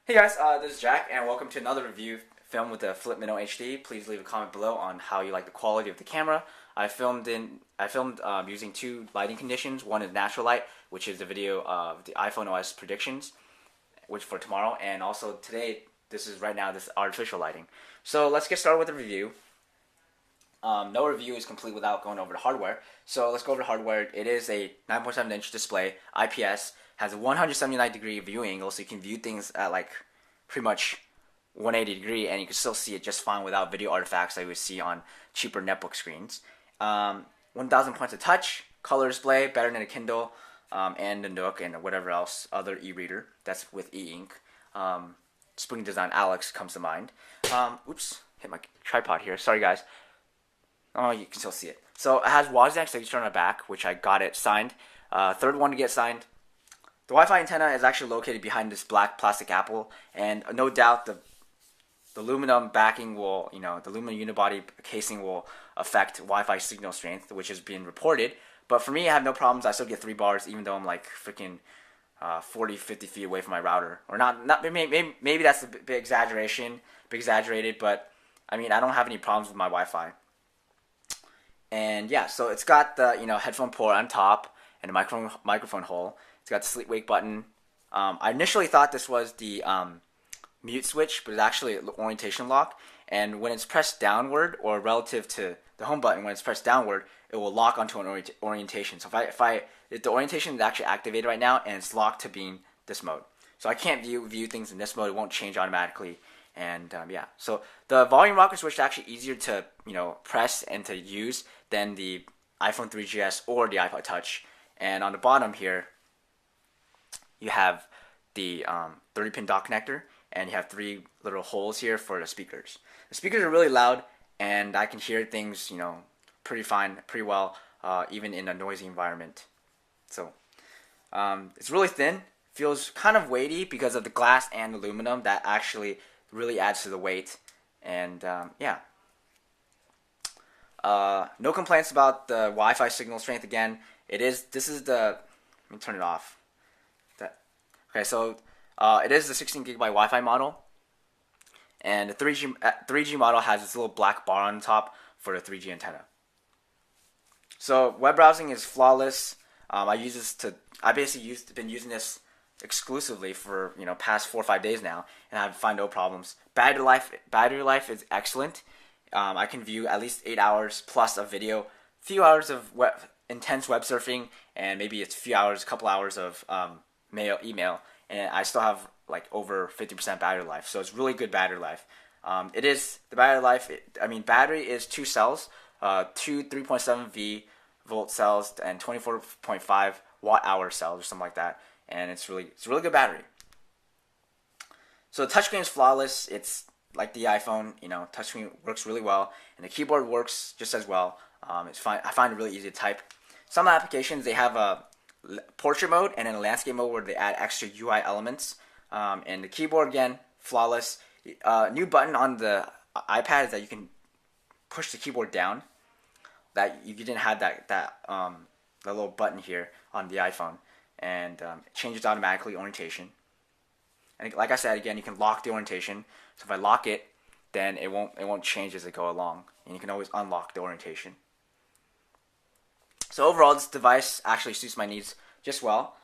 Hey guys, this is Jack, and welcome to another review film with the Flip Minnow HD. Please leave a comment below on how you like the quality of the camera. I filmed using two lighting conditions. One is natural light, which is the video of the iPhone OS predictions, which for tomorrow, and also today. This is artificial lighting. So let's get started with the review. No review is complete without going over the hardware. So let's go over the hardware. It is a 9.7-inch display, IPS, has a 179-degree view angle, so you can view things at like pretty much 180 degree, and you can still see it just fine without video artifacts that you would see on cheaper netbook screens. 1,000 points of touch, color display, better than a Kindle, and the Nook and whatever else other e-reader that's with e-ink. Spring Design Alex comes to mind. Oops, hit my tripod here. Sorry guys. Oh, you can still see it. So it has Wozniak signature on the back, which I got it signed. Third one to get signed. The Wi-Fi antenna is actually located behind this black plastic apple, and no doubt the aluminum backing will, the aluminum unibody casing will affect Wi-Fi signal strength, which has been reported. But for me, I have no problems. I still get 3 bars, even though I'm like freaking 40, 50 feet away from my router. Or not maybe that's a bit exaggerated, but I mean, I don't have any problems with my Wi-Fi. And yeah, so it's got the headphone port on top and a microphone hole. It's got the sleep wake button. I initially thought this was the mute switch, but it's actually an orientation lock. And when it's pressed downward, or relative to the home button, when it's pressed downward, it will lock onto an orientation. So if the orientation is actually activated right now, and it's locked to being this mode. So I can't view things in this mode. It won't change automatically. And yeah, so the volume rocker switch is actually easier to press and to use than the iPhone 3GS or the iPod Touch. And on the bottom here, you have the 30-pin dock connector, and you have 3 little holes here for the speakers. The speakers are really loud, and I can hear things pretty fine, pretty well, even in a noisy environment. So it's really thin, feels kind of weighty because of the glass and aluminum. That actually really adds to the weight. And yeah, no complaints about the Wi-Fi signal strength. Again, let me turn it off. Okay, so it is the 16 gigabyte Wi-Fi model, and the 3G model has this little black bar on top for the 3G antenna. So web browsing is flawless. I basically been using this exclusively for past 4 or 5 days now, and I find no problems. Battery life is excellent. I can view at least 8 hours plus of video, few hours of intense web surfing, and maybe it's a couple hours of email, and I still have like over 50% battery life. So it's really good battery life. Battery is 2 cells, 2 3.7 volt cells, and 24.5 watt hour cells or something like that. And it's a really good battery. So the touchscreen is flawless. It's like the iPhone, touchscreen works really well, and the keyboard works just as well. It's fine. I find it really easy to type. Some applications, they have a portrait mode and then a landscape mode where they add extra UI elements. And the keyboard, again, flawless. New button on the iPad is that you can push the keyboard down. That you didn't have that little button here on the iPhone, and it changes automatically orientation. And like I said, again, you can lock the orientation. So if I lock it, then it won't change as I go along, and you can always unlock the orientation. So overall, this device actually suits my needs just well,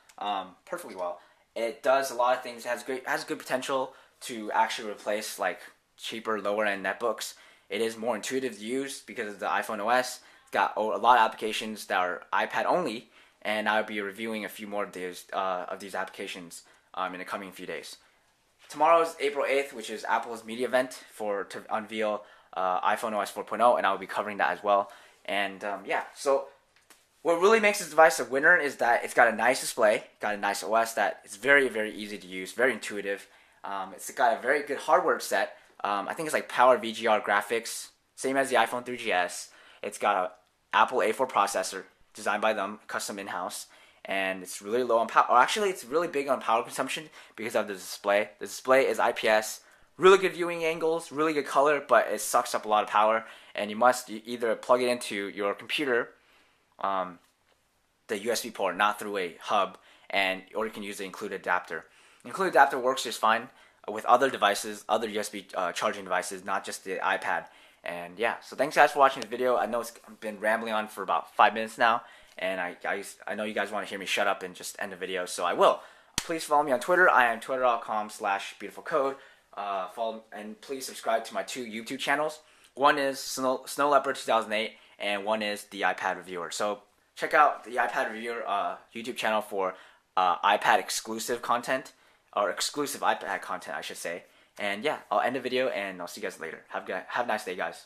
perfectly well. It does a lot of things. It has good potential to actually replace like cheaper, lower end netbooks. It is more intuitive to use because of the iPhone OS. It's got a lot of applications that are iPad only, and I'll be reviewing a few more of these applications in the coming few days. Tomorrow is April 8th, which is Apple's media event to unveil iPhone OS 4.0, and I'll be covering that as well. And yeah, so what really makes this device a winner is that it's got a nice display, got a nice OS that is very, very easy to use, very intuitive. It's got a very good hardware set. I think it's like Power VGR graphics, same as the iPhone 3GS. It's got an Apple A4 processor designed by them, custom in-house, and it's really low on power. Or actually, it's really big on power consumption because of the display. The display is IPS, really good viewing angles, really good color, but it sucks up a lot of power, and you must either plug it into your computer, the USB port, not through a hub, or you can use the included adapter. The included adapter works just fine. with other devices, other USB charging devices, not just the iPad. And yeah, so thanks guys for watching this video. I know it's been rambling on for about 5 minutes now, and I know you guys want to hear me shut up and just end the video, so I will. Please follow me on Twitter. I am twitter.com/beautifulcode. Follow, and please subscribe to my 2 YouTube channels. One is Snow Leopard 2008, and one is the iPad Reviewer. So check out the iPad Reviewer YouTube channel for iPad exclusive content, or exclusive iPad content, I should say. And yeah, I'll end the video, and I'll see you guys later. Have a nice day, guys.